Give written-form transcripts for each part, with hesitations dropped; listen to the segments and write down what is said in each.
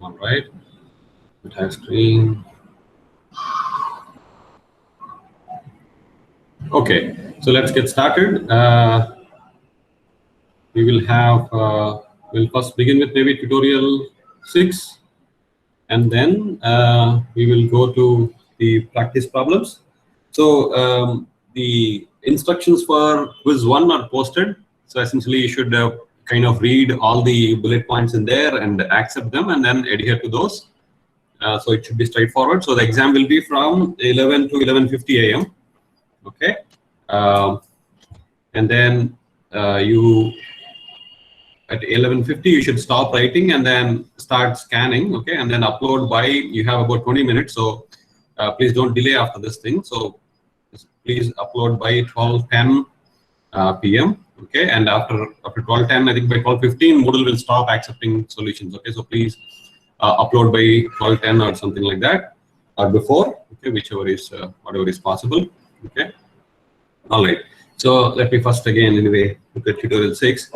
All right. Entire screen. Okay, so let's get started. We will have, we'll first begin with maybe tutorial 6, and then we will go to the practice problems. So the instructions for quiz 1 are posted. So essentially you should kind of read all the bullet points in there and accept them and then adhere to those. So it should be straightforward. So the exam will be from 11 to 11:50 a.m. Okay. And then you at 11:50 you should stop writing and then start scanning. Okay, and then upload by, you have about 20 minutes. So please don't delay after this thing. So please upload by 12:10 p.m. Okay, and after 12:10, I think by 12:15 Moodle will stop accepting solutions. Okay, so please upload by 12:10 or something like that, or before. Okay, whichever is whatever is possible. Okay. All right. So let me first again anyway look at tutorial 6.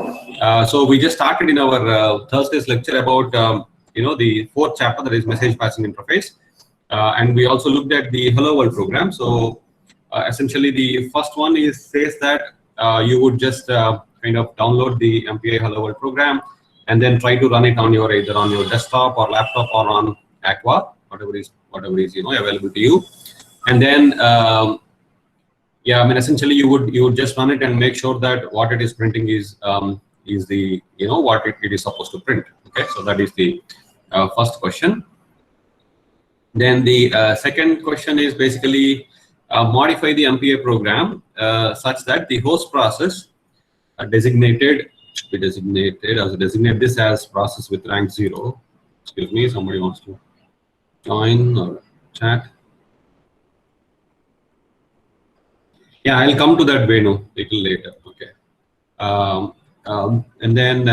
So we just started in our Thursday's lecture about the 4th chapter, that is message passing interface, and we also looked at the Hello World program. So essentially the first one says that you would just kind of download the MPI Hello World program and then try to run it on your either on your desktop or laptop or on Aqua, whatever is available to you, and then yeah, I mean essentially you would just run it and make sure that what it is printing is the what it is supposed to print. Okay, so that is the first question. Then the second question is basically modify the MPA program such that the host process should be designate this as process with rank 0. Excuse me, somebody wants to join or chat. Yeah, I'll come to that, Venu, little later. Okay. And then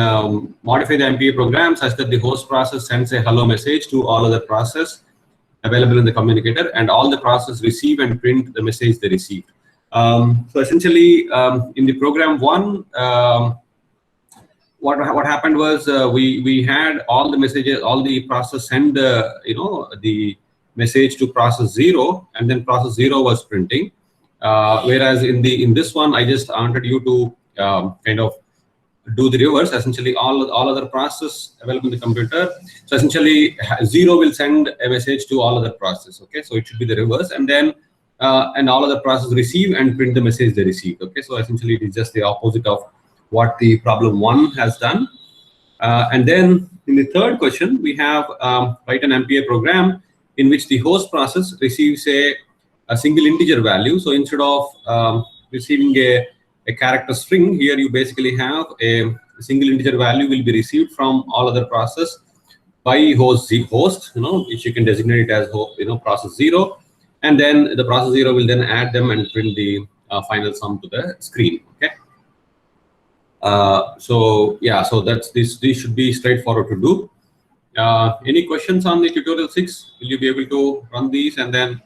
modify the MPA program such that the host process sends a hello message to all other process available in the communicator, and all the process receive and print the message they received. So essentially, in the program 1, what happened was we had all the messages, all the process send the message to process 0, and then process 0 was printing. Whereas in this one, I just wanted you to kind of do the reverse. Essentially, all other process available in the computer. So essentially, 0 will send a message to all other process. Okay, so it should be the reverse, and then and all other process receive and print the message they receive. Okay, so essentially, it is just the opposite of what the problem 1 has done. And then in the third question, we have write an MPA program in which the host process receives a single integer value. So instead of receiving a character string, here you basically have a single integer value will be received from all other process by host, which you can designate it as process 0, and then the process 0 will then add them and print the final sum to the screen. Okay. So yeah, so that's this should be straightforward to do. Any questions on the tutorial 6? Will you be able to run these and then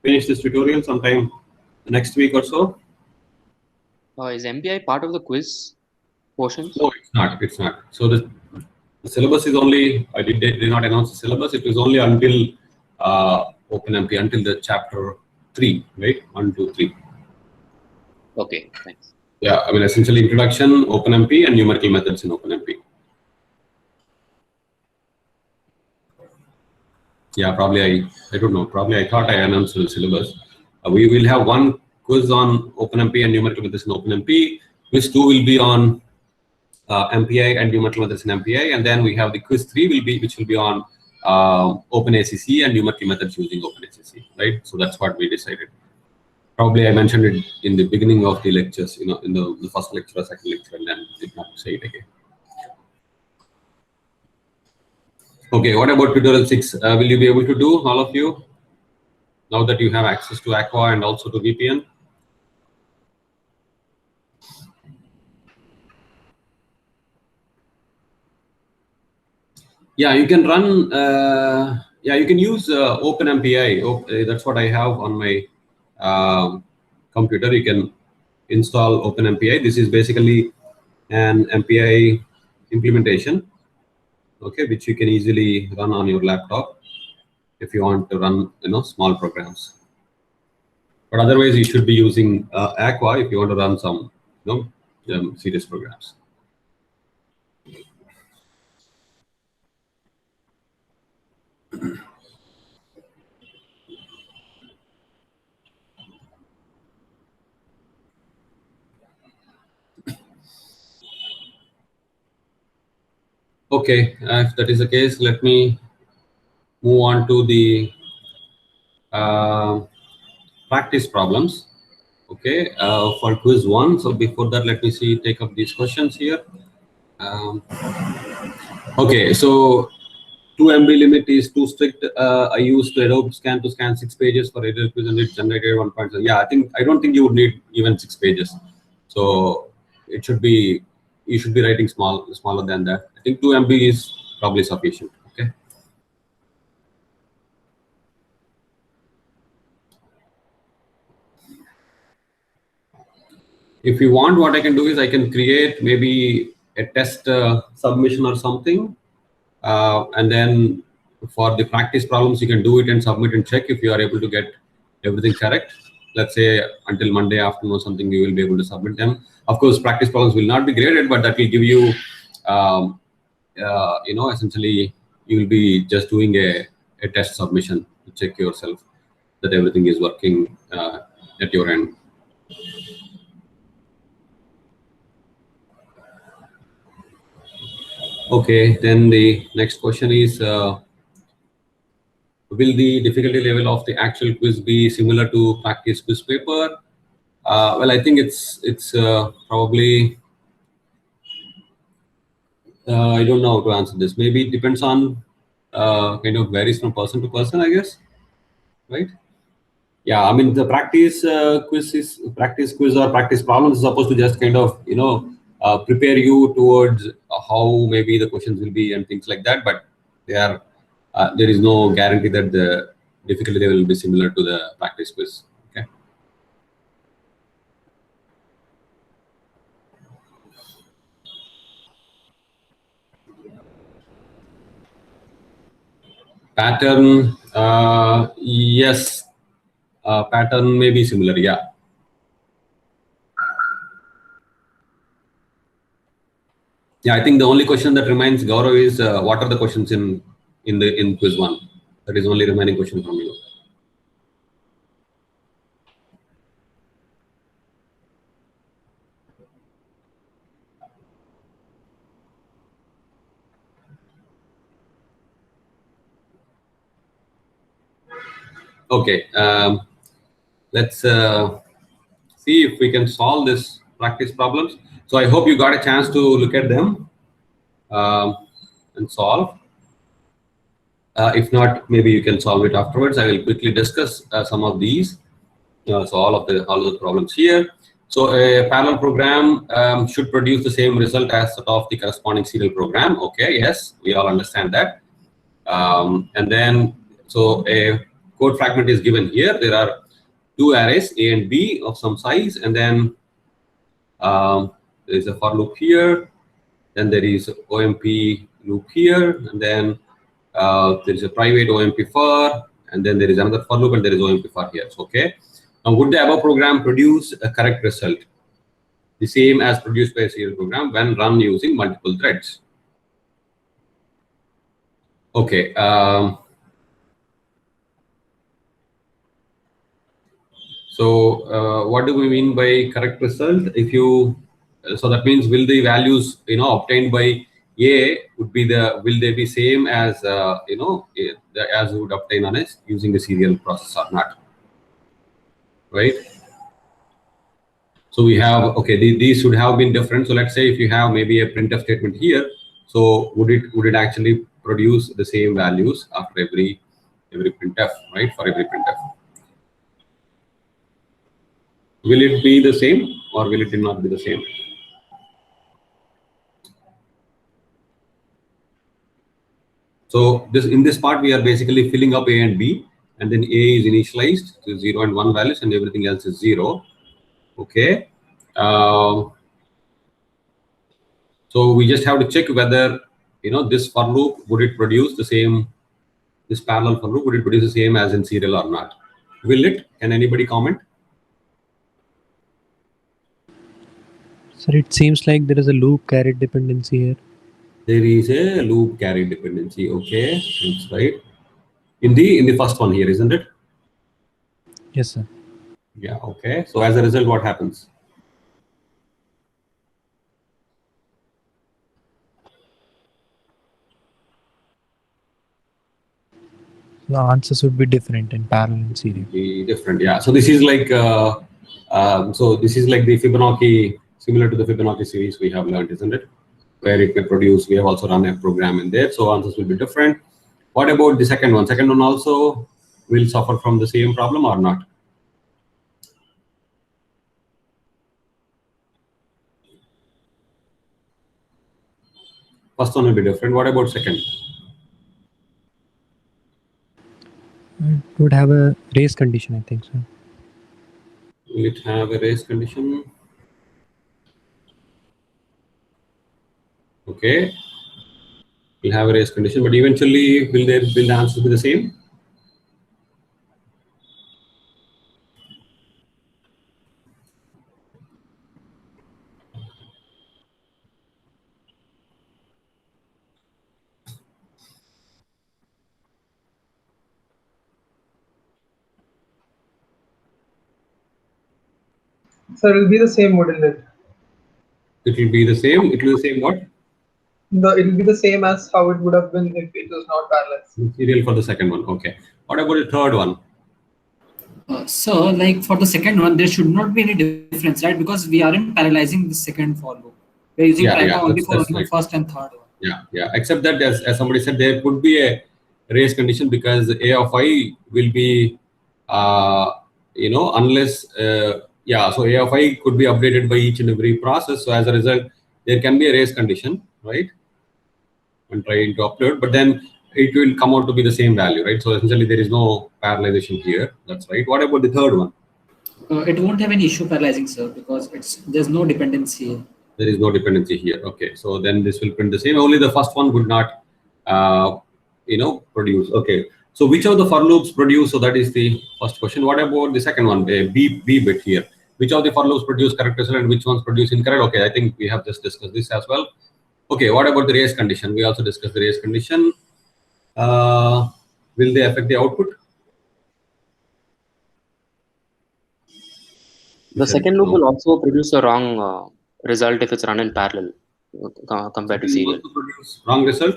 finish this tutorial sometime next week or so? Is MPI part of the quiz portion? No, it's not. It's not. So the syllabus is only, I did not announce the syllabus. It was only until OpenMP, until the chapter 3, right? 1, 2, 3. Okay, thanks. Yeah, I mean essentially introduction, OpenMP, and numerical methods in OpenMP. Yeah, probably I don't know. Probably I thought I announced the syllabus. We will have one quiz on OpenMP and numerical methods in OpenMP. Quiz 2 will be on MPI and numerical methods in MPI, and then we have the quiz 3 which will be on OpenACC and numerical methods using OpenACC. Right. So that's what we decided. Probably I mentioned it in the beginning of the lectures, in the first lecture or second lecture, and then did not say it again. Okay, what about tutorial 6? Will you be able to do, all of you, now that you have access to Aqua and also to VPN? Yeah, you can run, yeah, you can use OpenMPI. That's what I have on my computer. You can install OpenMPI. This is basically an MPI implementation. okay, which you can easily run on your laptop if you want to run, small programs. But otherwise, you should be using Aqua if you want to run some, serious programs. Okay, if that is the case, let me move on to the practice problems. Okay, for quiz 1. So before that, let me take up these questions here. Okay, so 2 MB limit is too strict. I used Adobe Scan to scan 6 pages for editor quiz and it generated 1.7. Yeah, I don't think you would need even 6 pages. So it should be, you should be writing smaller than that. I think 2 MB is probably sufficient. Okay. If you want, what I can do is I can create maybe a test submission or something, and then for the practice problems, you can do it and submit and check if you are able to get everything correct. Let's say until Monday afternoon or something, you will be able to submit them. Of course, practice problems will not be graded, but that will give you, essentially, you will be just doing a test submission to check yourself that everything is working at your end. Okay, then the next question is, will the difficulty level of the actual quiz be similar to practice quiz paper? Well, I think it's probably, I don't know how to answer this. Maybe it depends on, kind of varies from person to person, I guess, right? Yeah, I mean the practice quiz or practice problems is supposed to just kind of prepare you towards how maybe the questions will be and things like that. But there is no guarantee that the difficulty level will be similar to the practice quiz. Okay. Pattern, yes. Pattern may be similar. Yeah. Yeah, I think the only question that remains, Gaurav, is what are the questions in quiz 1? That is only remaining question from you. Okay, let's see if we can solve this practice problems. So I hope you got a chance to look at them and solve. If not, maybe you can solve it afterwards. I will quickly discuss some of these. So all of the problems here. So a parallel program should produce the same result as that of the corresponding serial program. Okay, yes, we all understand that. And then, so a code fragment is given here. There are 2 arrays, A and B, of some size, and then there is a for loop here. Then there is OMP loop here, and then there is a private OMP for, and then there is another for loop, and there is OMP for here. So, okay. Now, would the above program produce a correct result, the same as produced by a serial program when run using multiple threads? Okay. So what do we mean by correct result? If you, so that means will the values obtained by A will they be same as as you would obtain on it using the serial process or not, right? So we have, okay, these should have been different. So let's say if you have maybe a printf statement here, so would it actually produce the same values after every printf, right? For every printf. Will it be the same or will it not be the same? So in this part, we are basically filling up A and B, and then A is initialized to 0 and 1 values, and everything else is 0. Okay. So we just have to check whether this for loop, would it produce the same, this parallel for loop, would it produce the same as in serial or not? Will it? Can anybody comment? Sir, it seems like there is a loop carried dependency here. There is a loop carried dependency. Okay, that's right. In the first one here, isn't it? Yes, sir. Yeah. Okay. So as a result, what happens? The answers would be different in parallel and serial. Be different. Yeah. So this is like this is like the Fibonacci, similar to the Fibonacci series we have learned, isn't it? Where it may produce. We have also run a program in there, so answers will be different. What about the second one? Second one also will suffer from the same problem or not? First one will be different. What about second? It would have a race condition, I think, sir. Will it have a race condition? Okay. Will have a race condition, but eventually will the answers be the same? So it will be the same, wouldn't it? It will be the same. It will be the same what? It will be the same as how it would have been if it was not parallel. Serial for the second one. Okay. What about the third one? So, like for the second one, there should not be any difference, right? Because we aren't parallelizing the second for loop. We're using prima only for the right. first and third one. Yeah. Except that, as somebody said, there could be a race condition because A of I will be, unless, so A of I could be updated by each and every process. So as a result, there can be a race condition, right? When trying to upload, but then it will come out to be the same value, right? So essentially, there is no parallelization here. That's right. What about the third one? It won't have any issue parallelizing, sir, because there's no dependency. There is no dependency here. Okay, so then this will print the same. Only the first one would not, produce. Okay, so which of the for loops produce? So that is the first question. What about the second one, B bit here? Which of the for loops produce correct result and which ones produce incorrect? Okay, I think we have just discussed this as well. Okay, what about the race condition? We also discussed the race condition. Will they affect the output? The second loop will also produce a wrong result if it's run in parallel compared to serial. Produce wrong result.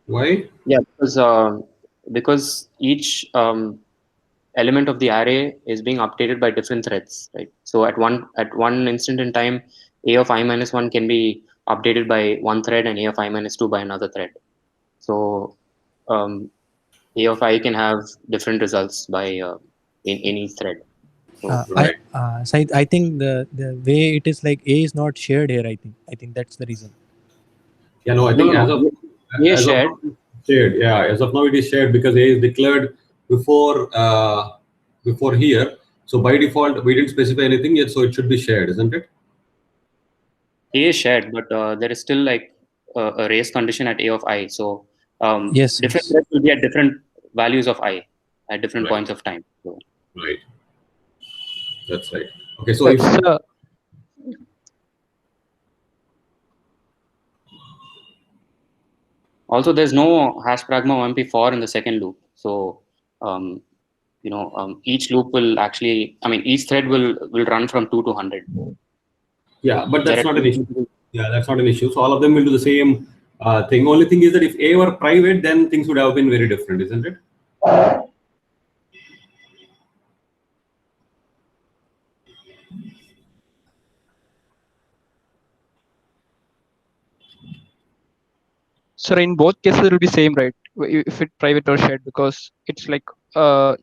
Why? Yeah, because each element of the array is being updated by different threads, right? So at one instant in time, A of I minus 1 can be updated by one thread and A of I minus 2 by another thread. So A of I can have different results by in each thread. So, right. I think the way it is like A is not shared here. I think that's the reason. Yeah, no, I think as of shared. Shared, yeah. As of now, it is shared because A is declared before here. So by default, we didn't specify anything yet, so it should be shared, isn't it? A is shared, but there is still like a race condition at A of I. So yes, different threads will be at different values of I at different points of time. So. Right. That's right. Okay, so if also there's no hash pragma OMP4 in the second loop. So each loop will actually, each thread will run from 2 to 100. Yeah, but that's not an issue. Yeah, that's not an issue. So all of them will do the same thing. Only thing is that if A were private, then things would have been very different, isn't it? So in both cases, it will be same, right? If it's private or shared, because it's like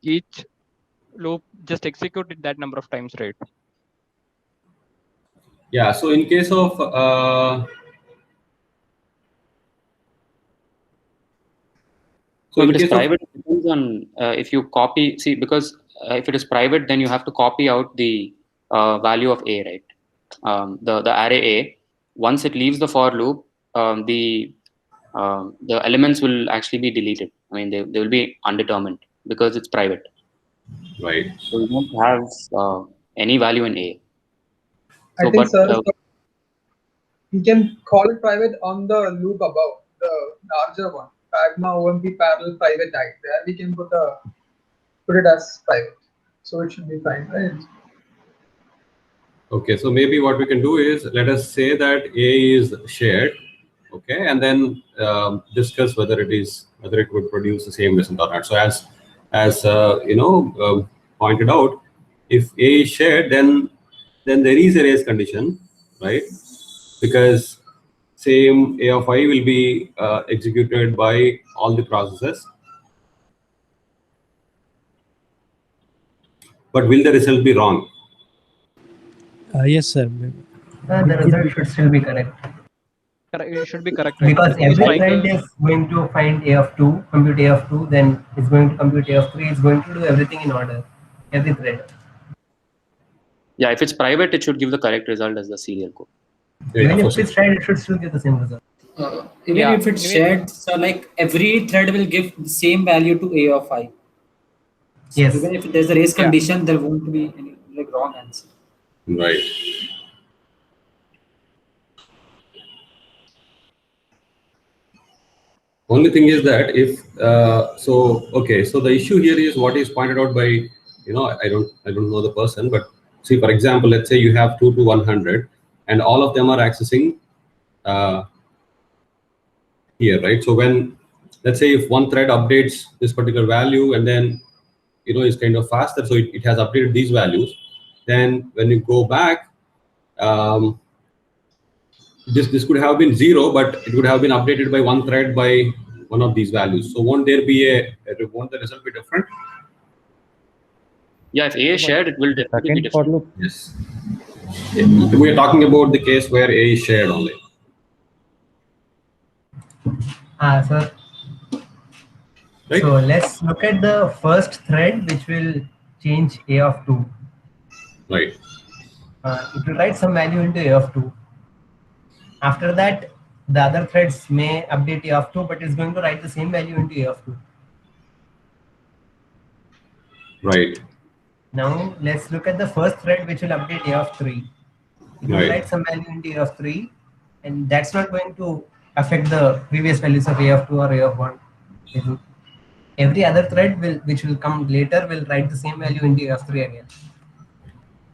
each loop just executed that number of times, right? Yeah. So in case of so if it is private, it depends on if you copy. See, because if it is private, then you have to copy out the value of A, right? the array A, once it leaves the for loop, the elements will actually be deleted. I mean, they will be undetermined because it's private. Right. So we don't have any value in A. I So, think, but sir, we can call it private on the loop above, the larger one. Pragma OMP parallel private tag. There we can put it as private. So it should be fine, right? Okay, so maybe what we can do is, let us say that A is shared, okay, and then discuss whether it would produce the same result or not. So as pointed out, if A is shared, then there is a race condition, right? Because same A of I will be executed by all the processes. But will the result be wrong? Yes, sir. The result should still be correct. It should be correct, right? Because He's every trying thread to- is going to find A of 2, compute A of 2, then it's going to compute A of 3, it's going to do everything in order. Every thread. yeah, if it's private, it should give the correct result as the serial code. Even if it's shared, it should still give the same result. Even Yeah, if it's even- shared, so like every thread will give the same value to A of I. So Yes. even if there's a race Yeah. condition, there won't be any wrong answer. Right. Only thing is that if so the issue here is what is pointed out by, I don't know the person, but see, for example, let's say you have 2 to 100 and all of them are accessing here, right? So when, let's say if one thread updates this particular value and then is kind of faster, so it has updated these values, then when you go back, this could have been 0, but it would have been updated by one thread by one of these values. So won't there be won't the result be different? Yeah, if A is shared, it will definitely be different. loop. Yes. We are talking about the case where A is shared only. Sir. Right? So let's look at the first thread, which will change A of 2. Right. It will write some value into A of 2. After that, the other threads may update A of 2, but it's going to write the same value into A of 2. Right. Now let's look at the first thread, which will update A of 3. It will Right. write some value into A of 3, and that's not going to affect the previous values of A of 2 or A of 1. Every other thread which will come later will write the same value into A of 3 again.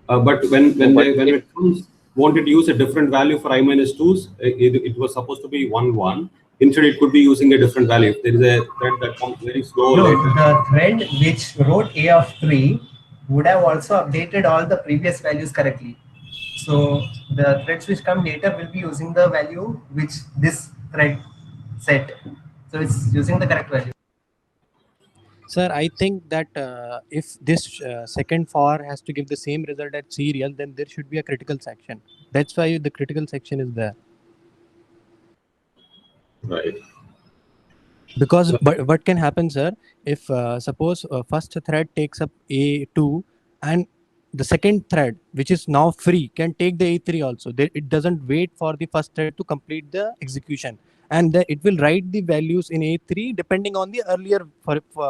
But when it comes, won't it use a different value for I minus 2s? It was supposed to be 1, 1. Instead, it could be using a different value. If there is a thread that comes very slow No, later. the thread which wrote A of 3 would have also updated all the previous values correctly. So the threads which come later will be using the value which this thread set. So it's using the correct value. Sir, I think that if this second for has to give the same result as serial, then there should be a critical section. That's why the critical section is there. Right. Because but what can happen, sir, if suppose first thread takes up A2 and the second thread, which is now free, can take the A3 also. It doesn't wait for the first thread to complete the execution, and it will write the values in A3 depending on the earlier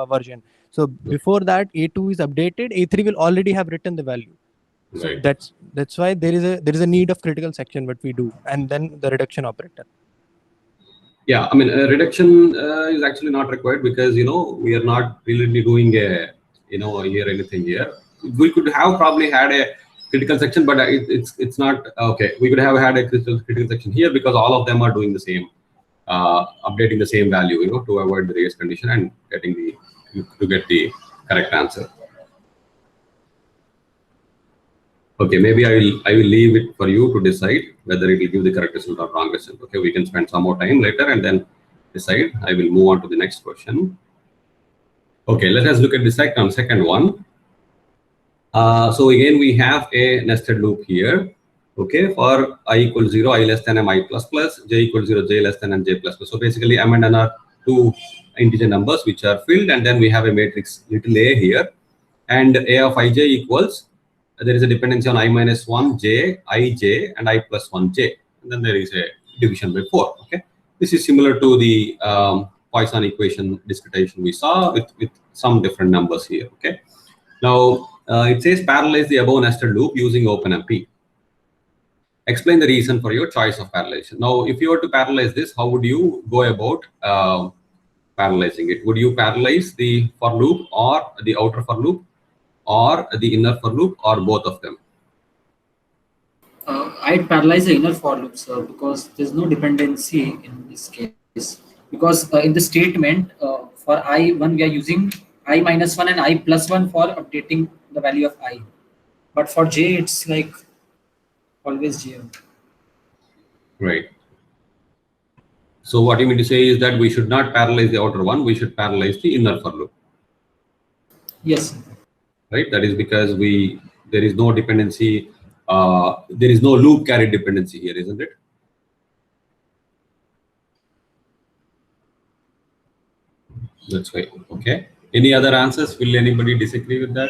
version. So before that A2 is updated, A3 will already have written the value. So Right. that's why there is a need of critical section what we do, and then the reduction operator. Yeah, I mean, reduction is actually not required because we are not really doing anything here. We could have probably had a critical section, but it's not okay. We could have had a critical section here because all of them are doing the same, updating the same value, to avoid the race condition and get the correct answer. Okay, maybe I will leave it for you to decide whether it will give the correct result or wrong result. Okay, we can spend some more time later and then decide. I will move on to the next question. Okay, let us look at the second one. So again, we have a nested loop here. Okay, for I equals 0, I less than m I plus plus, j equals 0, j less than m j plus plus. So basically, m and n are two integer numbers which are filled, and then we have a matrix little a here, and a of ij equals there is a dependency on I minus 1 j, I j, and I plus 1 j. And then there is a division by 4. Okay, this is similar to the Poisson equation discretization we saw with some different numbers here. Okay, now it says parallelize the above nested loop using OpenMP. Explain the reason for your choice of parallelization. Now, if you were to parallelize this, how would you go about parallelizing it? Would you parallelize the for loop or the outer for loop or the inner for loop or both of them? I'd parallelize the inner for loop, sir, because there's no dependency in this case. Because in the statement for I1 we are using I minus 1 and I plus 1 for updating the value of I. But for j, it's like always j. Right. So what you mean to say is that we should not parallelize the outer one, we should parallelize the inner for loop. Yes. Right. That is because there is no dependency, there is no loop carried dependency here, isn't it? That's right. Okay. Any other answers? Will anybody disagree with that?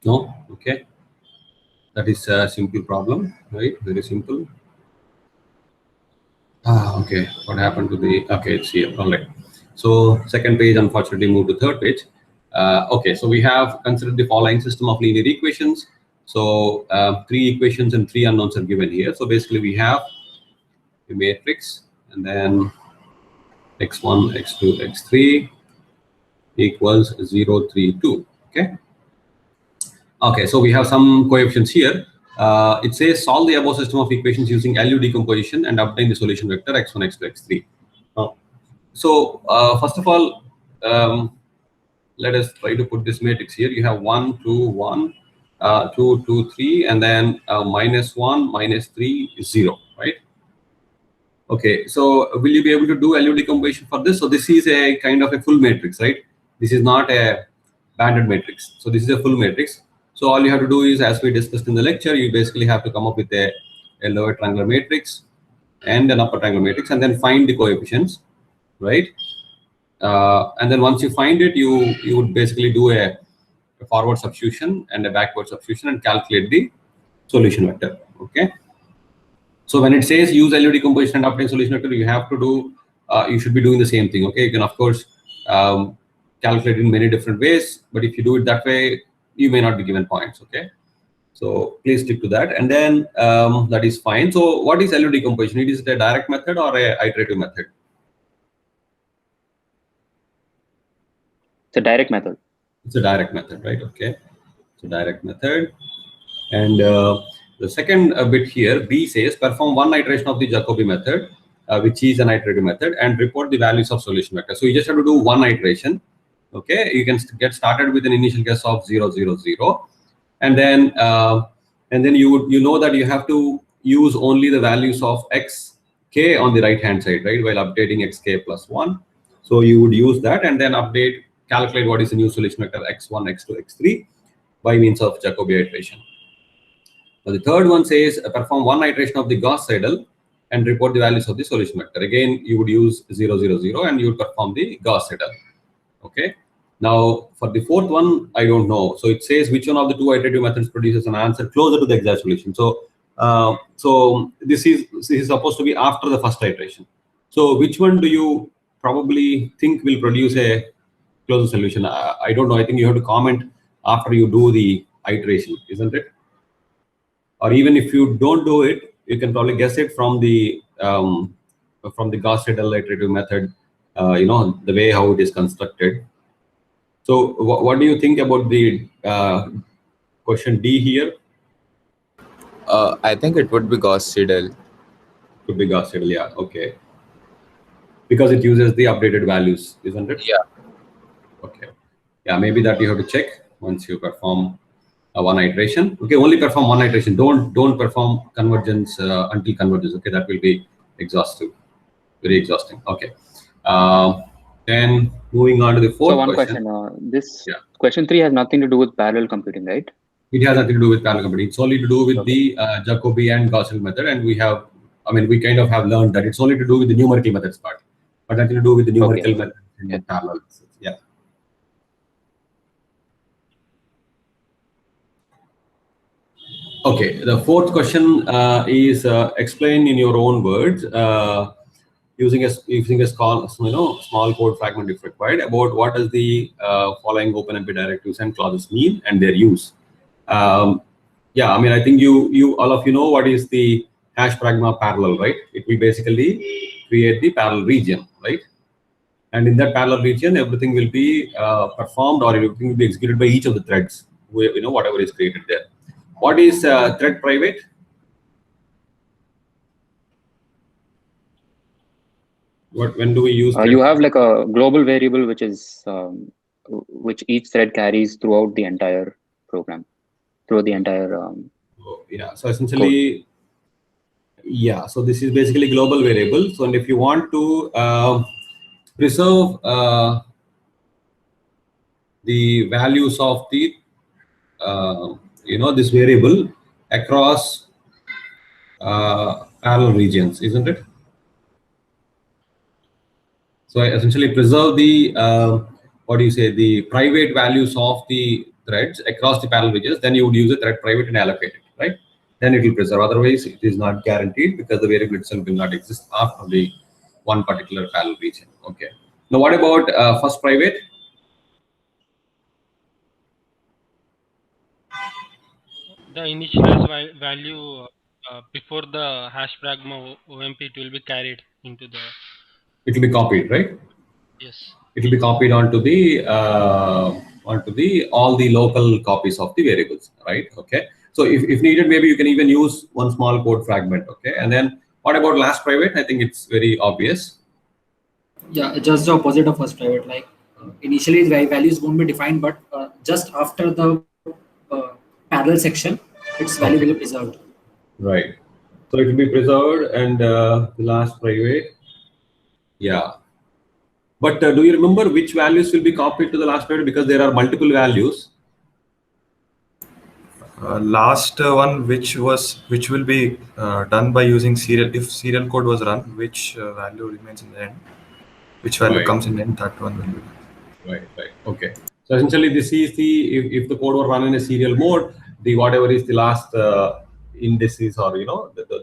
No? Okay. That is a simple problem, right? Very simple. Okay. What happened to the... Okay, it's here. All right. So second page, unfortunately, moved to third page. Okay, so we have considered the following system of linear equations. So 3 equations and 3 unknowns are given here. So basically, we have a matrix, and then x1, x2, x3 equals 0, 3, 2. Okay. Okay, so we have some coefficients here. It says solve the above system of equations using LU decomposition and obtain the solution vector x1, x2, x3. So first of all, let us try to put this matrix here. You have 1, 2, 1, 2, 2, 3, and then minus 1, minus 3 is 0, right? Okay, so will you be able to do LU decomposition for this? So this is a kind of a full matrix, right? This is not a banded matrix. So this is a full matrix. So all you have to do is, as we discussed in the lecture, you basically have to come up with a lower triangular matrix and an upper triangular matrix, and then find the coefficients, right? And then once you find it, you would basically do a forward substitution and a backward substitution and calculate the solution vector. Okay. So when it says use LU decomposition and obtain solution vector, you have to do, you should be doing the same thing. Okay. You can of course calculate in many different ways, but if you do it that way, you may not be given points. Okay. So please stick to that, and then that is fine. So what is LU decomposition? It is a direct method or a iterative method? It's a direct method. It's a direct method, right? Okay. It's a direct method. And the second bit here, B says perform one iteration of the Jacobi method, which is an iterative method, and report the values of solution vector. So you just have to do one iteration. Okay. You can get started with an initial guess of 0, 0, 0. And then you know that you have to use only the values of xk on the right hand side, right? While updating xk plus 1. So you would use that and then calculate what is the new solution vector x1, x2, x3 by means of Jacobi iteration. Now the third one says perform one iteration of the Gauss Seidel and report the values of the solution vector. Again, you would use 0, 0, 0 and you would perform the Gauss Seidel. Okay. Now for the fourth one, I don't know. So it says which one of the two iterative methods produces an answer closer to the exact solution. So so this is supposed to be after the first iteration. So which one do you probably think will produce a closer solution? I don't know. I think you have to comment after you do the iteration, isn't it? Or even if you don't do it, you can probably guess it from the Gauss Seidel iterative method. You know, the way how it is constructed. So what do you think about the question D here? I think it would be Gauss Seidel. Could be Gauss Seidel, yeah. Okay. Because it uses the updated values, isn't it? Yeah. Okay. Yeah, maybe that you have to check once you perform one iteration. Okay, only perform one iteration. Don't perform convergence until convergence. Okay, that will be exhaustive, very exhausting. Okay. Then moving on to the fourth question. So one question. Question 3 has nothing to do with parallel computing, right? It has nothing to do with parallel computing. It's only to do with the Jacobi and Gaussian method, and we have I mean, we kind of have learned that it's only to do with the numerical methods part, but nothing to do with the numerical Okay. methods in parallel. Yeah. Okay, the fourth question is explain in your own words, using a small code fragment if required, about what does the following OpenMP directives and clauses mean and their use. Yeah, I mean, I think you all of you know what is the hash pragma parallel, right? It will basically create the parallel region, right? And in that parallel region, everything will be performed, or everything will be executed by each of the threads, whatever is created there. What is thread private? When do we use? You have like a global variable which is which each thread carries throughout the entire program, through the entire. Yeah. So essentially, yeah. So this is basically global variable. So and if you want to preserve the values of the this variable across parallel regions, isn't it? So I essentially preserve the what do you say, the private values of the threads across the parallel regions. Then you would use a thread private and allocate it, right? Then it will preserve. Otherwise, it is not guaranteed because the variable itself will not exist after the one particular parallel region. Okay. Now, what about first private? The initialized value before the hash pragma OMP, it will be carried into the. It will be copied, right? Yes. It will be copied onto the all the local copies of the variables, right? Okay. So if needed, maybe you can even use one small code fragment. Okay. And then what about last private? I think it's very obvious. Yeah, just the opposite of first private. Like initially, the values won't be defined, but just after the parallel section, its value will be preserved. Right. So it will be preserved, and the last private. Yeah. But do you remember which values will be copied to the last private? Because there are multiple values. Last one, which will be done by using serial. If serial code was run, which value remains in the end? Which value comes in the end? That one will be. Right. Okay. So essentially, this is the if the code were run in a serial mode, the whatever is the last indices, or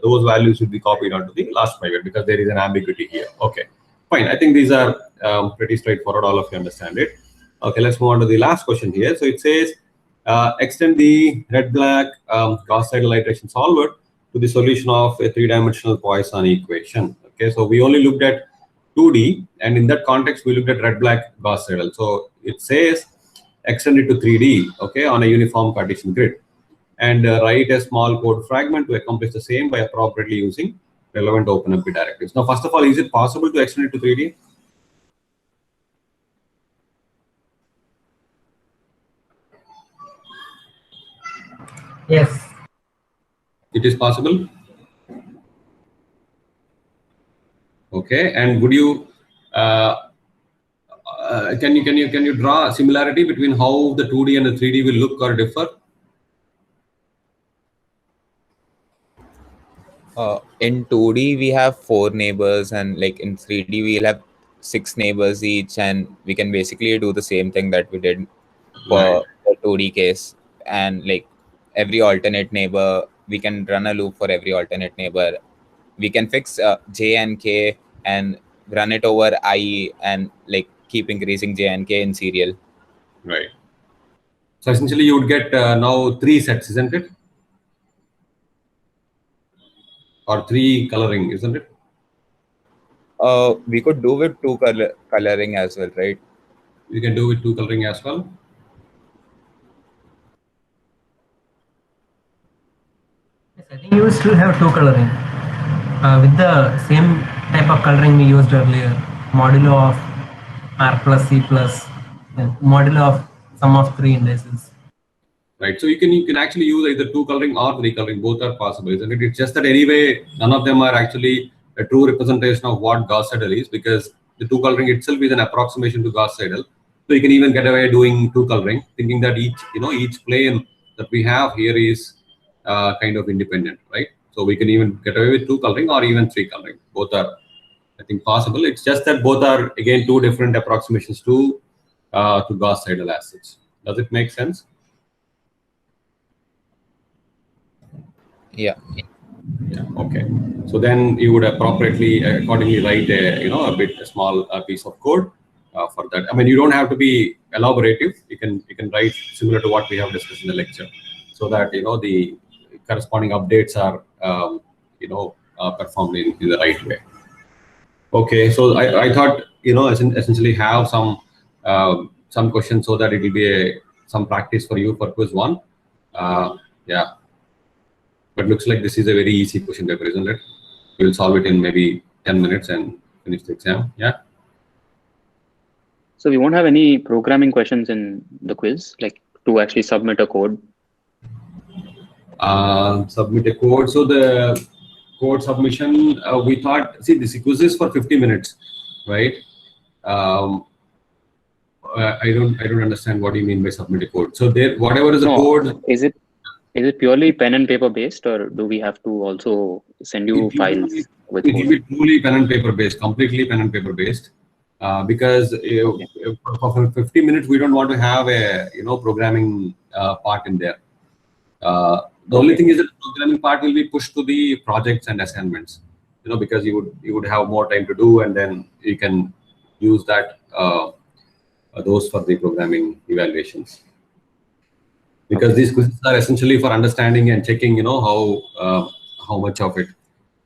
those values should be copied onto the last private, because there is an ambiguity here. Okay. Fine. I think these are pretty straightforward. All of you understand it. Okay. Let's move on to the last question here. So it says, extend the red-black Gauss-Seidel iteration solver to the solution of a three-dimensional Poisson equation. Okay. So we only looked at 2D, and in that context, we looked at red-black Gauss-Seidel. So it says extend it to 3D, okay, on a uniform Cartesian grid, and write a small code fragment to accomplish the same by appropriately using relevant OpenMP directives. Now, first of all, is it possible to extend it to 3D? Yes. It is possible. Okay, and would you can you draw a similarity between how the 2D and the 3D will look or differ? In 2D, we have 4 neighbors, and like in 3D, we'll have 6 neighbors each, and we can basically do the same thing that we did for the 2D case. And like every alternate neighbor, we can run a loop for every alternate neighbor. We can fix J and K and run it over I, and like keep increasing J and K in serial. Right. So essentially, you would get now 3 sets, isn't it? Or 3 coloring, isn't it? We could do with 2 coloring as well, right? You can do with 2 coloring as well. Yes, I think you still have 2 coloring with the same type of coloring we used earlier, modulo of R plus C plus, modulo of sum of 3 indices. Right. So you can actually use either 2 coloring or 3 coloring. Both are possible, isn't it? It's just that anyway, none of them are actually a true representation of what Gauss-Seidel is, because the 2 coloring itself is an approximation to Gauss-Seidel. So you can even get away doing 2 coloring, thinking that each plane that we have here is kind of independent, right? So we can even get away with 2 coloring or even 3 coloring. Both are, I think, possible. It's just that both are, again, 2 different approximations to Gauss-Seidel assets. Does it make sense? Yeah. Yeah. Okay. So then you would appropriately, accordingly, write a small piece of code for that. I mean, you don't have to be elaborative. You can write similar to what we have discussed in the lecture, so that the corresponding updates are performed in the right way. Okay. So I thought essentially have some questions so that it will be some practice for you for quiz 1. Yeah. But looks like this is a very easy question paper, isn't it? We'll solve it in maybe 10 minutes and finish the exam. Yeah. So we won't have any programming questions in the quiz, like to actually submit a code. Submit a code. So the code submission, we thought, see, this quiz is for 50 minutes, right? I don't understand what you mean by submit a code. So there, whatever is the code. Is it purely pen and paper based, or do we have to also send you files with code? It will be truly pen and paper based, completely pen and paper based, because for 50 minutes we don't want to have a programming part in there. The only thing is that the programming part will be pushed to the projects and assignments, because you would have more time to do, and then you can use that those for the programming evaluations. Because these quizzes are essentially for understanding and checking, how much of it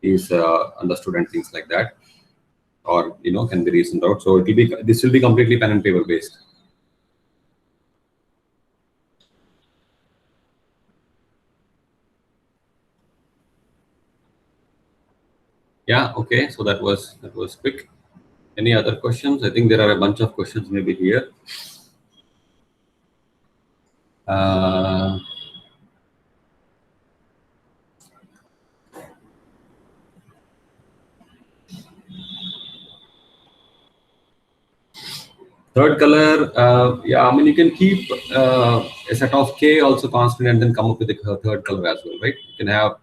is understood and things like that, or can be reasoned out. So this will be completely pen and paper based. Yeah. Okay. So that was quick. Any other questions? I think there are a bunch of questions maybe here. Third color, yeah, I mean, you can keep a set of k also constant and then come up with a third color as well, right? You can have,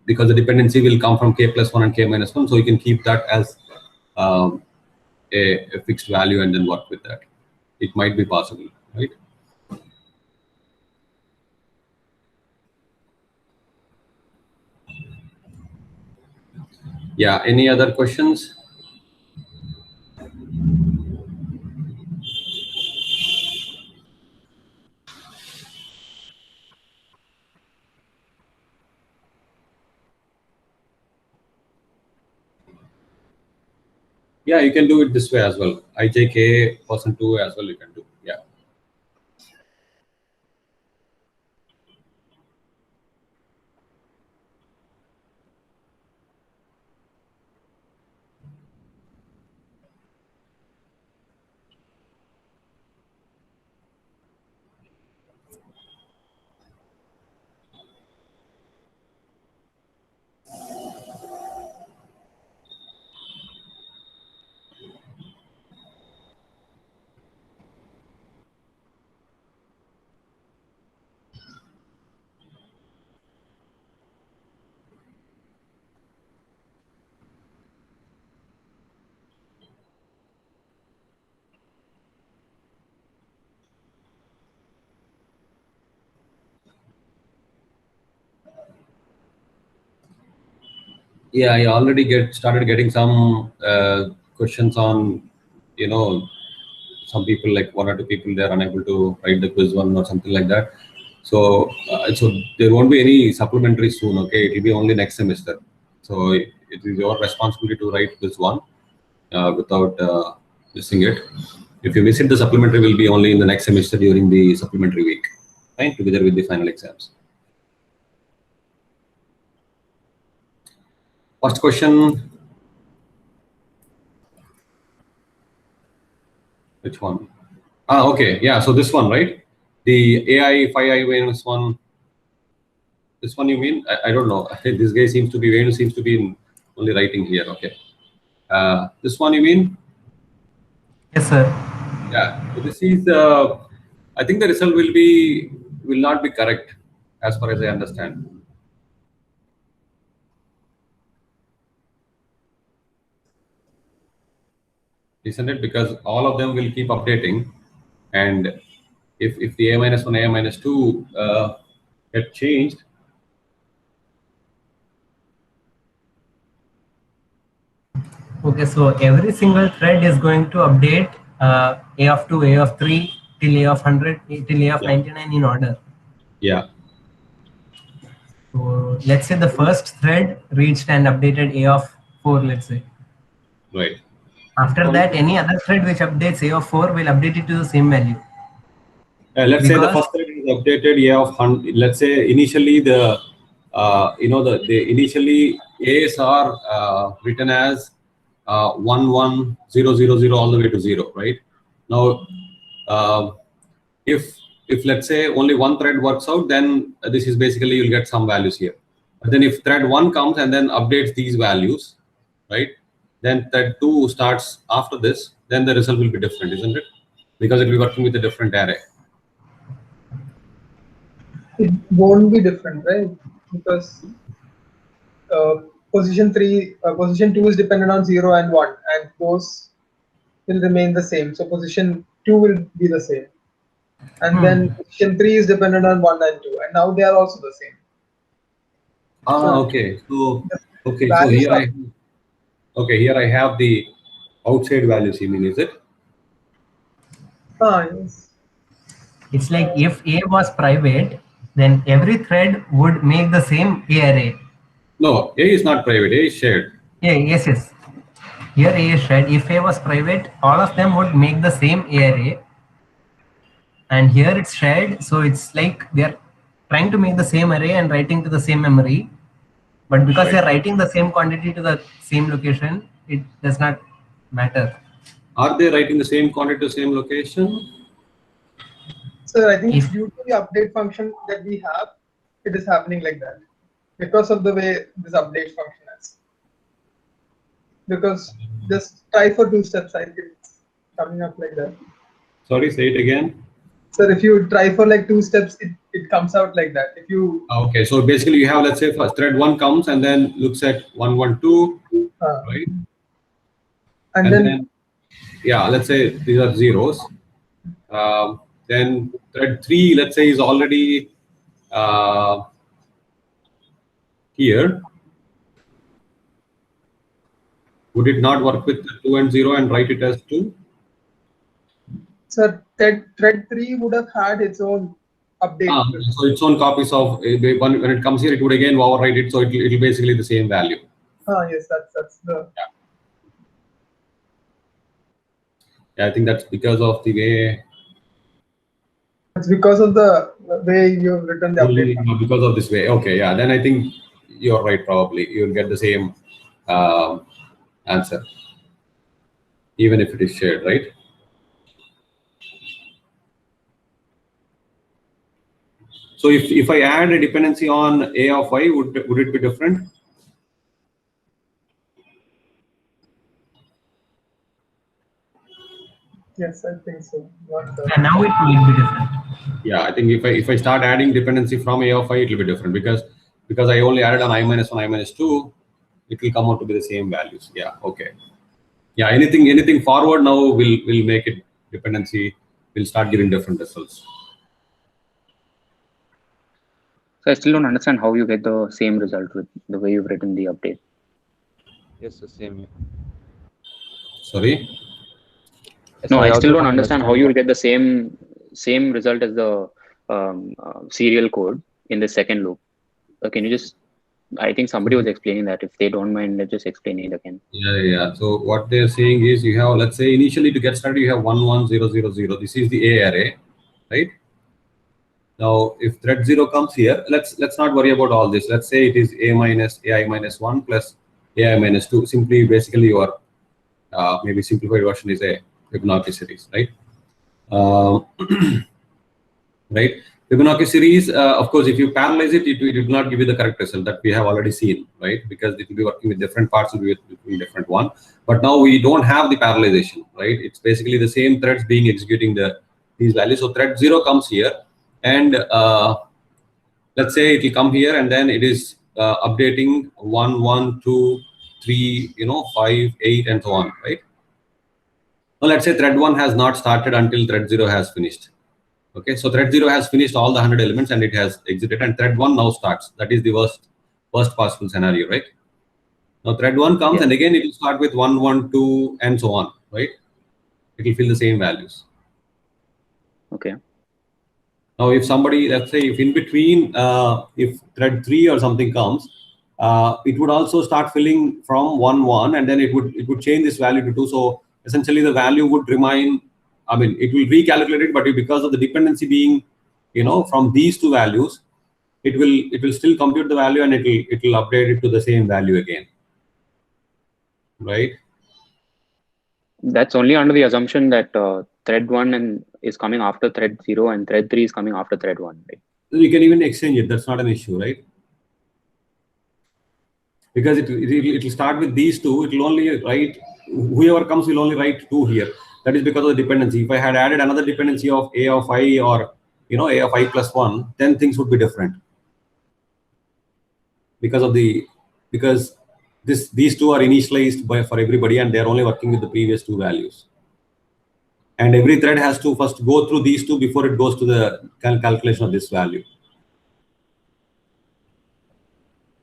because the dependency will come from k plus 1 and k minus 1, so you can keep that as a fixed value and then work with that. It might be possible, right? Yeah, any other questions? Yeah, you can do it this way as well. IJK %2 as well you can do. Yeah. Yeah, I already started getting some questions on, some people, like 1 or 2 people, they're unable to write the quiz 1 or something like that. So, so there won't be any supplementary soon. Okay, it will be only next semester. So it is your responsibility to write quiz 1 without missing it. If you miss it, the supplementary will be only in the next semester during the supplementary week, right? Together with the final exams. First question. Which one? Okay. Yeah. So this one, right? The AI 5i Venus one. This one you mean? I don't know. This guy seems to be, Venus seems to be only writing here. Okay. This one you mean? Yes, sir. Yeah. So this is, I think the result will not be correct as far as I understand. isn't it? Because all of them will keep updating, and if the a-1, a-2 get changed, Okay, so every single thread is going to update A of 2, A of 3 till A of 100 till A of 99 in order. yeah, So let's say the first thread reached and updated A of 4, let's say. right. After that, any other thread which updates A of 4 will update it to the same value. Let's say the Because- first thread is updated A of 100. Let's say initially the the initially A's are written as 1 1 0 0 0 all the way to 0, right? Now, if let's say only one thread works out, then this is basically you'll get some values here. But then if thread 1 comes and then updates these values, right? Then thread 2 starts after this, then the result will be different, isn't it? Because it will be working with a different array. It won't be different, right? Because position 2 is dependent on 0 and 1, and those will remain the same. So position 2 will be the same. And then position 3 is dependent on 1 and 2, and now they are also the same. Okay. So here I have the outside values. You mean, is it? Yes. It's like if A was private, then every thread would make the same A array. No, A is not private. A is shared. Yeah, yes, yes. Here A is shared. If A was private, all of them would make the same A array. And here it's shared, so it's like they're trying to make the same array and writing to the same memory. But because they're writing the same quantity to the same location, it does not matter. Are they writing the same quantity to the same location? So I think it's due to the update function that we have, it is happening like that. Because of the way this update function is. Because just try for 2 steps, I think it's coming up like that. Sorry, say it again. So if you try for like 2 steps, it comes out like that. If you Okay, so basically you have, let's say, first thread 1 comes and then looks at 1 1 2, right? And then yeah, let's say these are zeros. Then thread 3, let's say, is already here. Would it not work with 2 and 0 and write it as 2? so thread 3 would have had its own update. So its own copies of when it comes here, it would again overwrite it, so it will basically the same value. Yes, that's the. Yeah, I think that's because of the way. It's because of the way you've written the update. Because of this way. Okay, yeah. Then I think you're right. Probably you'll get the same answer, even if it is shared, right? So if I add a dependency on A of I, would it be different? Yes, I think so. And now it will be different. Yeah, I think if I start adding dependency from A of I, it will be different because I only added on I-1, I-2, it will come out to be the same values. Yeah, okay. Yeah, anything forward now will make it dependency, will start giving different results. So I still don't understand how you get the same result with the way you've written the update. Yes, the same. Sorry? No, I still don't understand how you will get the same result as the serial code in the second loop. Can you just? I think somebody was explaining that. If they don't mind, let's just explain it again. Yeah. So what they're saying is you have, let's say initially to get started, you have 1 1 0 0 0. This is the A array, right? Now, if thread 0 comes here, let's not worry about all this. Let's say it is A minus AI minus 1 plus AI minus 2. Simply, basically, your maybe simplified version is a Fibonacci series, right? Right? Fibonacci series, of course, if you parallelize it, it will not give you the correct result that we have already seen, right? Because it will be working with different parts, will be with different one. But now we don't have the parallelization, right? It's basically the same threads being executing these values. So thread 0 comes here, and let's say it will come here, and then it is updating 1 1 2 3, 5 8, and so on, right? Well, let's say thread 1 has not started until thread 0 has finished. Okay, so thread 0 has finished all the 100 elements and it has exited, and thread 1 now starts. That is the worst possible scenario, right? Now thread 1 comes, and again it will start with 1, 1, 2, and so on, right? It will fill the same values. Okay. Now, if somebody, let's say, if in between, if thread 3 or something comes, it would also start filling from 1, 1, and then it would change this value to 2. So essentially, the value would remain. I mean, it will recalculate it, but because of the dependency being, from these two values, it will still compute the value and it will update it to the same value again, right? That's only under the assumption that thread 1 is coming after thread 0 and thread 3 is coming after thread 1, right? You can even exchange it. That's not an issue, right? Because it will start with these two. It will only write, whoever comes will only write 2 here. That is because of the dependency. If I had added another dependency of a of I or a of I plus 1, then things would be different. Because these two are initialized for everybody, and they are only working with the previous 2 values. And every thread has to first go through these 2 before it goes to the calculation of this value.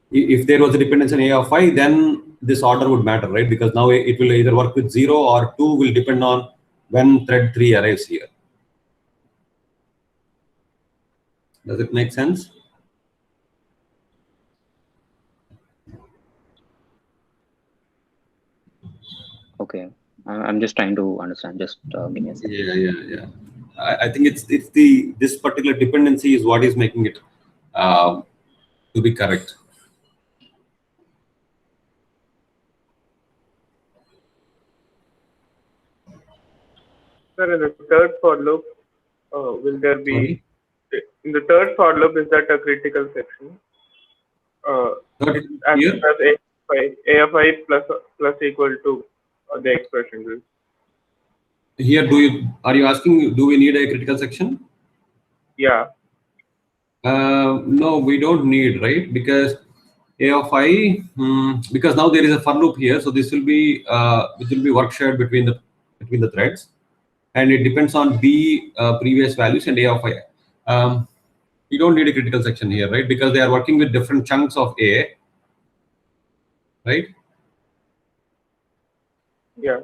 If there was a dependency on a of I, then this order would matter, right? Because now it will either work with 0 or 2 will depend on when thread 3 arrives here. Does it make sense? Okay. I'm just trying to understand. Just give me a second. Yeah. I think it's this particular dependency is what is making it to be correct. Sir, in the third for loop, will there be in the third for loop? Is that a critical section? As Here? a of I plus equal to the expression. Here, are you asking, do we need a critical section? Yeah. No, we don't need, right? Because a of I, because now there is a for loop here, so this will be work shared between the threads, and it depends on B previous values and a of I. You don't need a critical section here, right? Because they are working with different chunks of A, right? Yeah.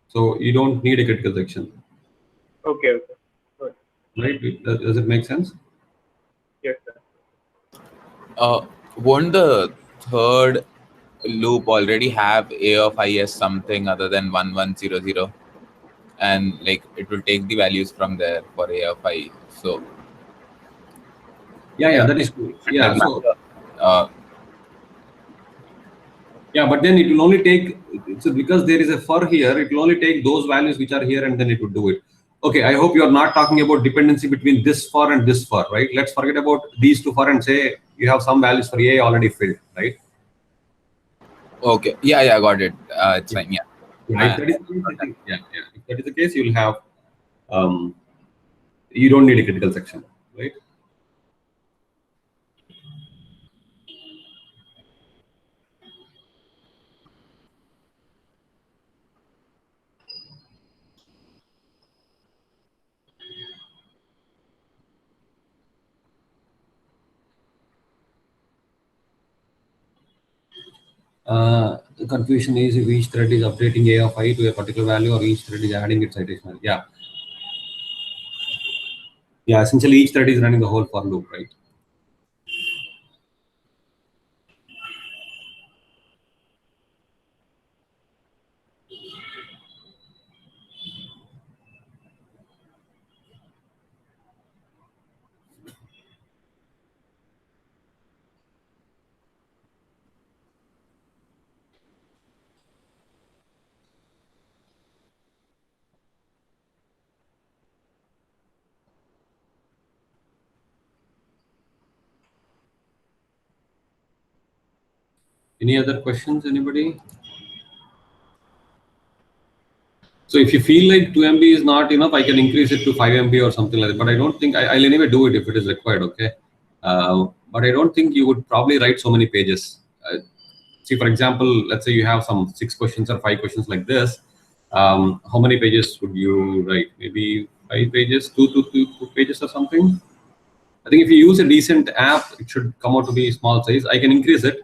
So you don't need a critical section. Okay. Right? Does it make sense? Yes, sir. Won't the third loop already have a of I as something other than 1, 1, 0, 0? And like it will take the values from there for a of I. So yeah, that is true. Yeah, so yeah, but then it will only take, so because there is a for here, it will only take those values which are here and then it would do it. Okay, I hope you are not talking about dependency between this for and this for, right? Let's forget about these 2 for and say you have some values for A already filled, right? okay, yeah, got it. It's fine. Yeah. If that is the case, if that is the case, you'll have you don't need a critical section, right? The confusion is if each thread is updating A of I to a particular value or each thread is adding its citation. Yeah, essentially each thread is running the whole for loop, right? Any other questions, anybody? So if you feel like 2 MB is not enough, I can increase it to 5 MB or something like that. But I don't think I'll anyway do it if it is required. Okay, but I don't think you would probably write so many pages. See, for example, let's say you have some 6 questions or 5 questions like this. How many pages would you write? Maybe 5 pages, two pages or something. I think if you use a decent app, it should come out to be small size. I can increase it.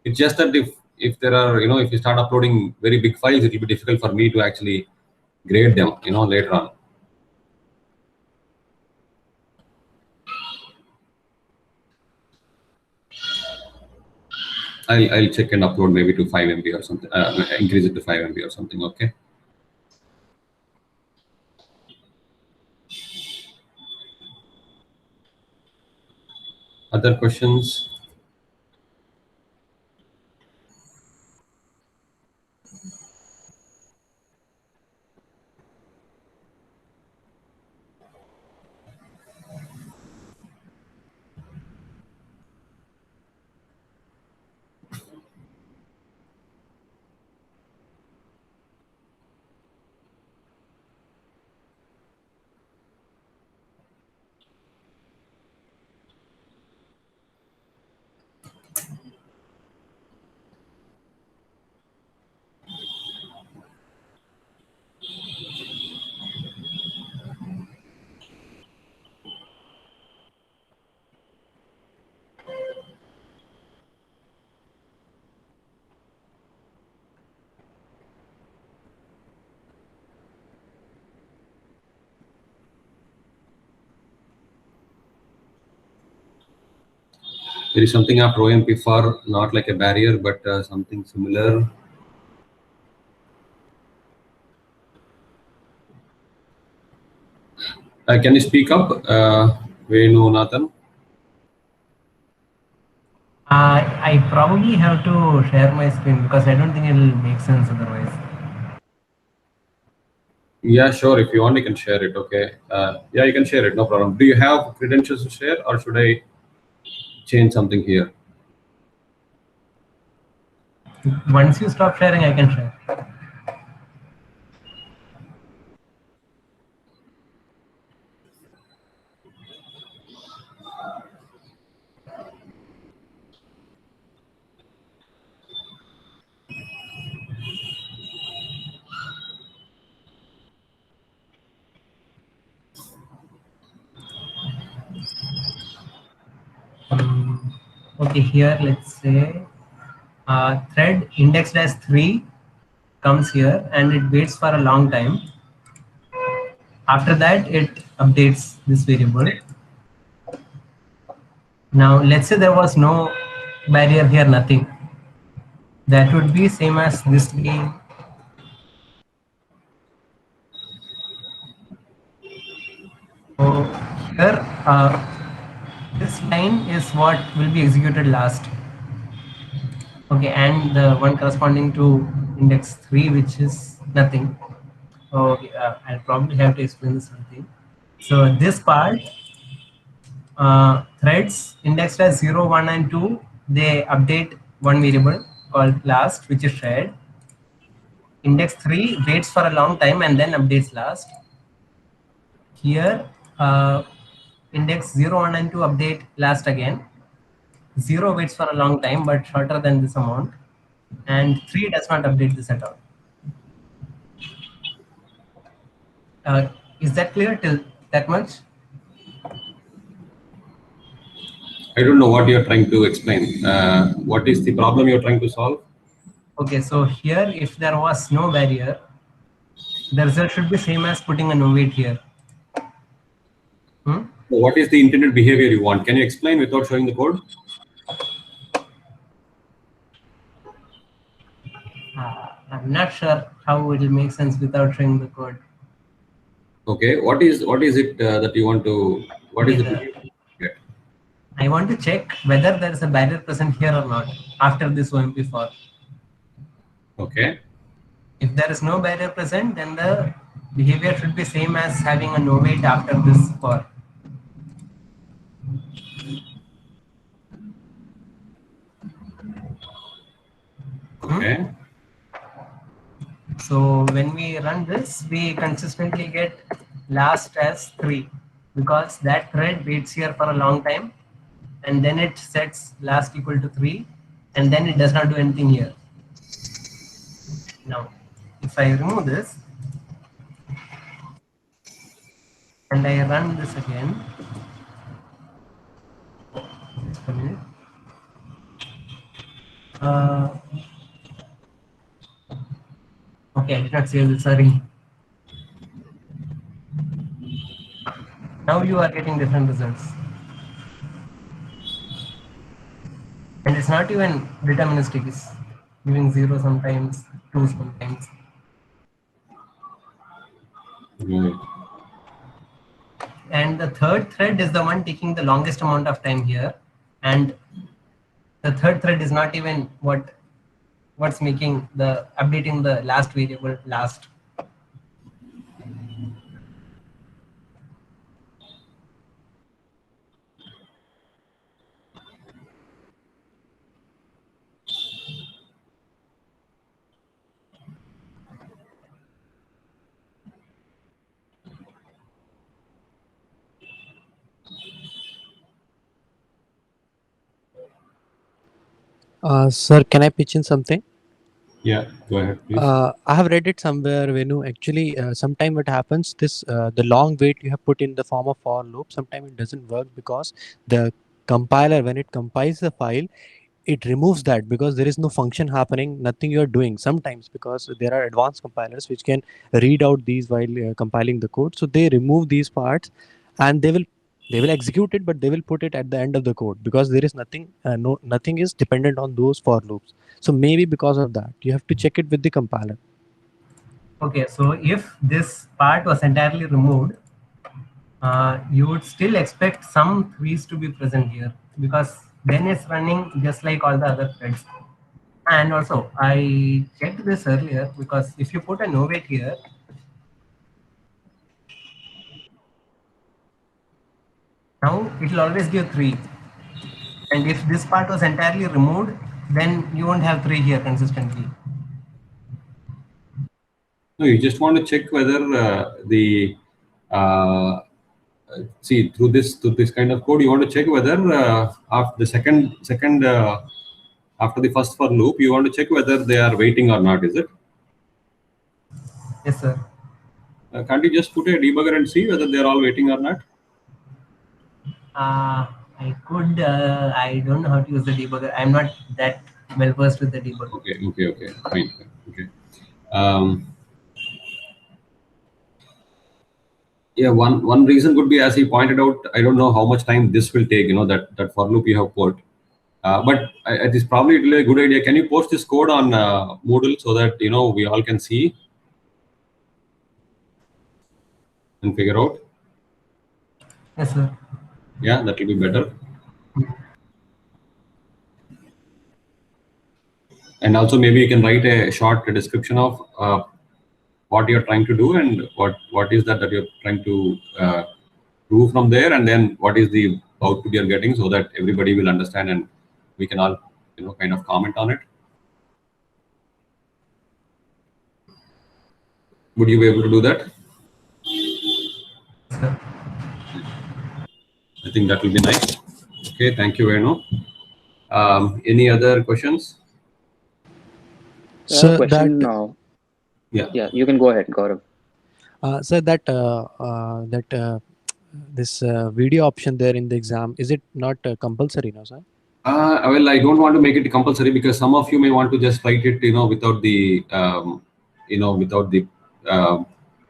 It's just that if there are, if you start uploading very big files, it will be difficult for me to actually grade them, later on. I'll check and upload maybe to 5 MB or something. Increase it to 5 MB or something. Okay. Other questions? There is something after OMP for not like a barrier, but something similar. Can you speak up, Venu Nathan? I probably have to share my screen because I don't think it will make sense otherwise. Yeah, sure. If you want, you can share it. Okay. Yeah, you can share it. No problem. Do you have credentials to share, or should I change something here? Once you stop sharing, I can share. Okay, here let's say thread indexed as 3 comes here and it waits for a long time. After that, it updates this variable. Now, let's say there was no barrier here, nothing. That would be same as this being. So here, this line is what will be executed last. Okay, and the one corresponding to index 3, which is nothing. Okay, I'll probably have to explain this something. So this part, threads indexed as 0, 1, and 2, they update one variable called last, which is shared. Index 3 waits for a long time and then updates last. Here, index 0, 1, and 2 update last again. 0 waits for a long time, but shorter than this amount. And 3 does not update this at all. Is that clear till that much? I don't know what you're trying to explain. What is the problem you're trying to solve? Okay, so here, if there was no barrier, the result should be same as putting a no wait here. What is the intended behavior you want? Can you explain without showing the code? I'm not sure how it will make sense without showing the code. Okay, what is it that you want to? What is the? I want to check whether there is a barrier present here or not after this OMP for. Okay. If there is no barrier present, then the behavior should be same as having a no wait after this for. Okay. So when we run this, we consistently get last as 3 because that thread waits here for a long time and then it sets last equal to 3 and then it does not do anything here. Now, if I remove this, and I run this again. Just a minute. Okay, I did not save this, sorry. Now you are getting different results. And it's not even deterministic, it's giving 0 sometimes, 2 sometimes. Right. And the third thread is the one taking the longest amount of time here. And the third thread is not even what's making the updating the last variable last. Sir, can I pitch in something? Yeah, go ahead, please. I have read it somewhere, Venu. Actually, sometime what happens, this the long wait you have put in the form of for loop, sometime it doesn't work because the compiler, when it compiles the file, it removes that because there is no function happening, nothing you are doing. Sometimes because there are advanced compilers which can read out these while compiling the code, so they remove these parts, and they will execute it, but they will put it at the end of the code because there is nothing, nothing is dependent on those for loops. So maybe because of that, you have to check it with the compiler. Okay, so if this part was entirely removed, you would still expect some threes to be present here because then it's running just like all the other threads. And also, I checked this earlier because if you put a no wait here, now it will always give 3. And if this part was entirely removed, then you won't have 3 here consistently. No, you just want to check whether see through this kind of code, you want to check whether after the second after the first for loop, you want to check whether they are waiting or not. Is it? Yes, sir. Can't you just put a debugger and see whether they are all waiting or not? I could. I don't know how to use the debugger. I'm not that well versed with the debugger. Okay, fine. Okay. Yeah, one reason could be, as he pointed out, I don't know how much time this will take, that for loop you have put. But it is probably really a good idea. Can you post this code on Moodle so that, we all can see and figure out? Yes, sir. Yeah, that will be better. And also maybe you can write a short description of what you're trying to do and what is that you're trying to do from there, and then what is the output you're getting, so that everybody will understand and we can all kind of comment on it. Would you be able to do that? Sir. I think that will be nice. Okay, thank you, Venu. Any other questions? So I have a question now. Yeah, you can go ahead, Gaurav. So this video option there in the exam, is it not compulsory now, sir? Well, I don't want to make it compulsory because some of you may want to just write it, without the,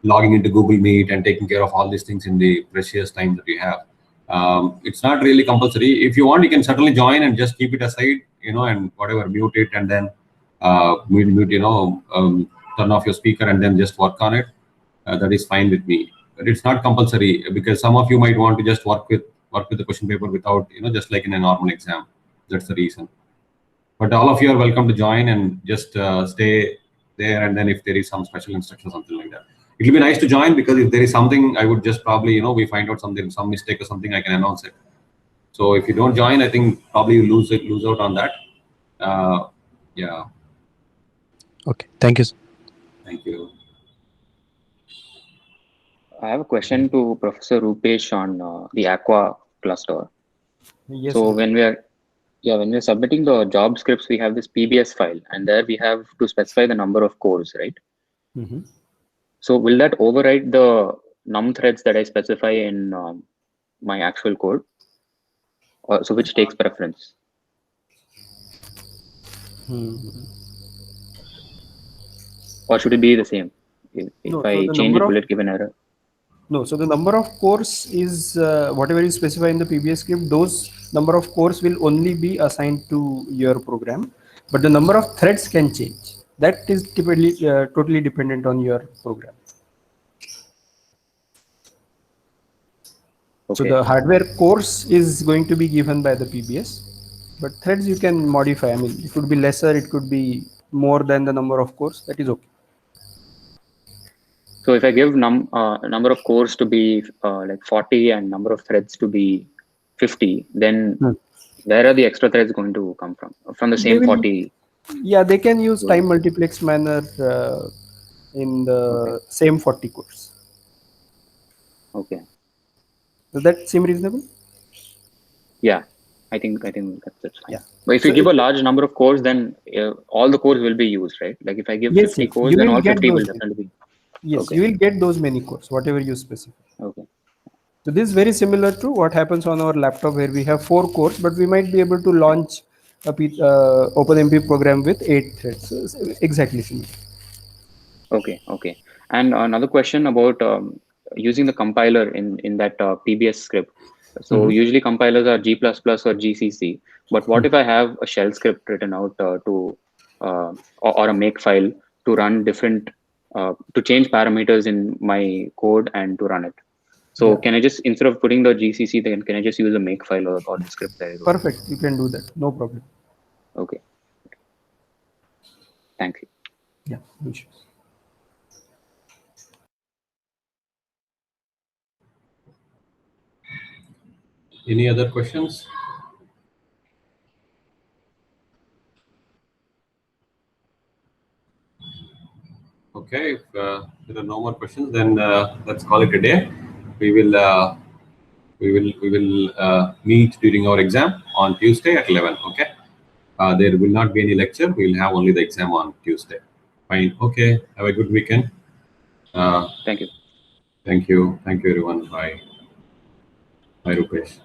logging into Google Meet and taking care of all these things in the precious time that you have. It's not really compulsory. If you want, you can certainly join and just keep it aside, and whatever, mute it and then mute, turn off your speaker and then just work on it. That is fine with me. But it's not compulsory because some of you might want to just work with the question paper without, just like in a normal exam. That's the reason. But all of you are welcome to join and just stay there. And then if there is some special instruction or something like that, it will be nice to join, because if there is something, I would just probably, we find out something, some mistake or something, I can announce it. So if you don't join, I think probably you lose out on that. Yeah. Okay. Thank you, sir. Thank you. I have a question to Professor Rupesh on the Aqua cluster. Yes, so sir. when we're submitting the job scripts, we have this PBS file, and there we have to specify the number of cores, right? Mm-hmm. So will that override the num threads that I specify in my actual code? So which takes preference? Or should it be the same? If No, so I the change number it, will of it give an error? no, so the number of cores is whatever you specify in the PBS script. Those number of cores will only be assigned to your program, but the number of threads can change. That is typically totally dependent on your program. So Okay. the hardware cores is going to be given by the PBS, but threads you can modify. I mean, it could be lesser, it could be more than the number of cores. That is okay. So if I give number of cores to be like 40 and number of threads to be 50, then where are the extra threads going to come from? From the same 40? Yeah, they can use time multiplex manner in the same 40 cores. Okay. Does that seem reasonable? Yeah, I think that's fine. Yeah. But if So you give a large number of cores, then all the cores will be used, right? Like if I give yes, 50 yes, cores, you then will all get 50 will those. definitely be. Yes, Okay. you will get those many cores, whatever you specify. Okay. So this is very similar to what happens on our laptop where we have 4 cores, but we might be able to launch a OpenMP program with 8 threads. So it's exactly similar. Okay. And another question about using the compiler in that PBS script. So usually compilers are G++ or GCC, but what if I have a shell script written out or a make file to run different, to change parameters in my code and to run it? So can I just, instead of putting the GCC, then can I just use a make file or the script that I wrote? Perfect, you can do that, no problem. Okay. Thank you. Yeah, no issues. Any other questions? Okay, if there are no more questions, then let's call it a day. We will meet during our exam on Tuesday at 11. Okay, there will not be any lecture. We'll have only the exam on Tuesday. Fine. Okay. Have a good weekend. Thank you. Thank you. Thank you, everyone. Bye. Bye, Rupesh.